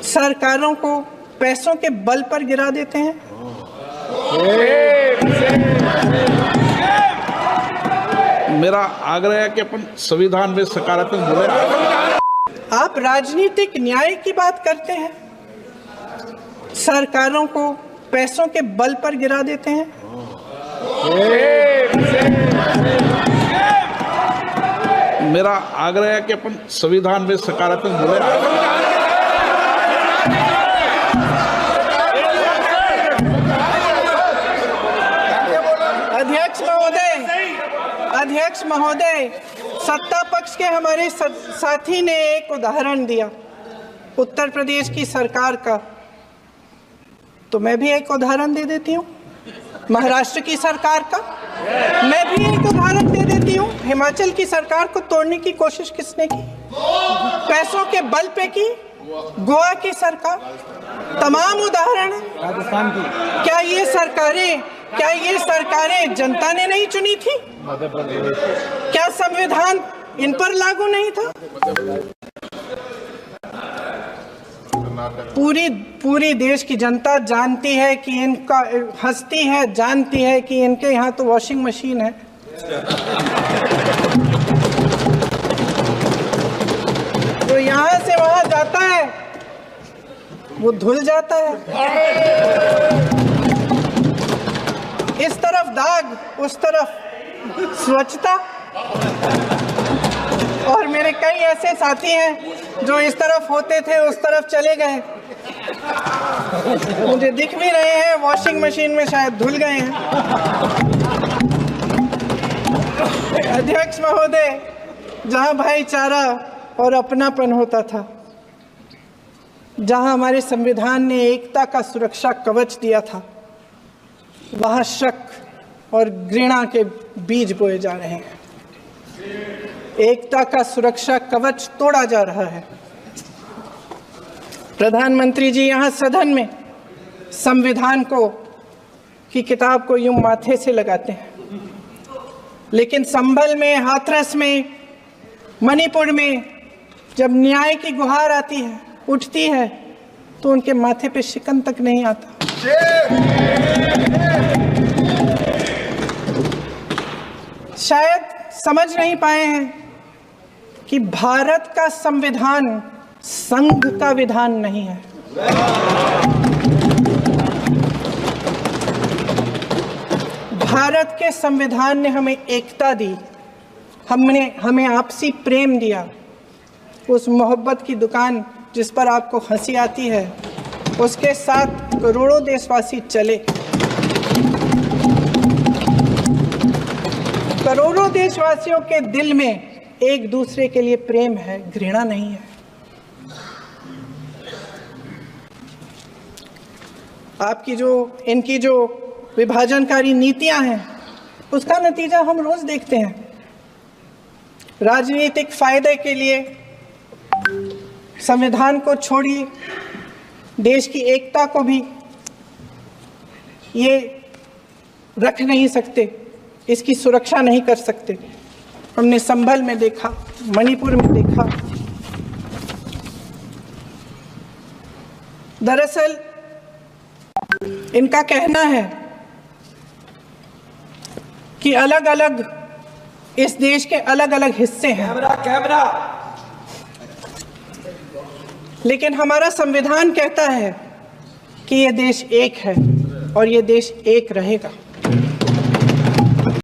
सरकारों को पैसों के बल पर गिरा देते हैं। मेरा आग्रह है कि अपन संविधान में सकारात्मक बोले। आप राजनीतिक न्याय की बात करते हैं, सरकारों को पैसों के बल पर गिरा देते हैं। मेरा आग्रह है कि अपन संविधान में सकारात्मक बोले। अध्यक्ष महोदय, सत्ता पक्ष के हमारे साथी ने एक उदाहरण दिया उत्तर प्रदेश की सरकार का, तो मैं भी एक उदाहरण दे देती हूँ महाराष्ट्र की सरकार का। मैं भी एक उदाहरण दे देती हूँ हिमाचल की सरकार को तोड़ने की कोशिश किसने की, पैसों के बल पे की, गोवा की सरकार। तमाम उदाहरण राजस्थान की। क्या ये सरकारें जनता ने नहीं चुनी थी? क्या संविधान इन पर लागू नहीं था? पूरी देश की जनता जानती है कि इनका हंसती है, जानती है कि इनके यहाँ तो वॉशिंग मशीन है। तो यहाँ से वहां जाता है, वो धुल जाता है। इस तरफ दाग, उस तरफ स्वच्छता। और मेरे कई ऐसे साथी हैं जो इस तरफ होते थे उस तरफ चले गए, मुझे दिख भी रहे हैं, वॉशिंग मशीन में शायद धुल गए हैं। अध्यक्ष महोदय, जहां भाईचारा और अपनापन होता था, जहां हमारे संविधान ने एकता का सुरक्षा कवच दिया था, वहां शक और घृणा के बीज बोए जा रहे हैं। एकता का सुरक्षा कवच तोड़ा जा रहा है। प्रधानमंत्री जी यहाँ सदन में संविधान की किताब को यूं माथे से लगाते हैं, लेकिन संभल में, हाथरस में, मणिपुर में जब न्याय की गुहार आती है, उठती है, तो उनके माथे पे शिकन तक नहीं आता। शायद समझ नहीं पाए हैं कि भारत का संविधान संघ का विधान नहीं है। भारत के संविधान ने हमें एकता दी, हमें आपसी प्रेम दिया। उस मोहब्बत की दुकान जिस पर आपको हंसी आती है, उसके साथ करोड़ों देशवासी चले। करोड़ों देशवासियों के दिल में एक दूसरे के लिए प्रेम है, घृणा नहीं है। इनकी जो विभाजनकारी नीतियां हैं, उसका नतीजा हम रोज देखते हैं। राजनीतिक फायदे के लिए संविधान को छोड़िए, देश की एकता को भी ये रख नहीं सकते, इसकी सुरक्षा नहीं कर सकते। हमने संभल में देखा, मणिपुर में देखा। दरअसल इनका कहना है कि अलग अलग इस देश के अलग अलग हिस्से हैं। कैमरा। लेकिन हमारा संविधान कहता है कि ये देश एक है और ये देश एक रहेगा।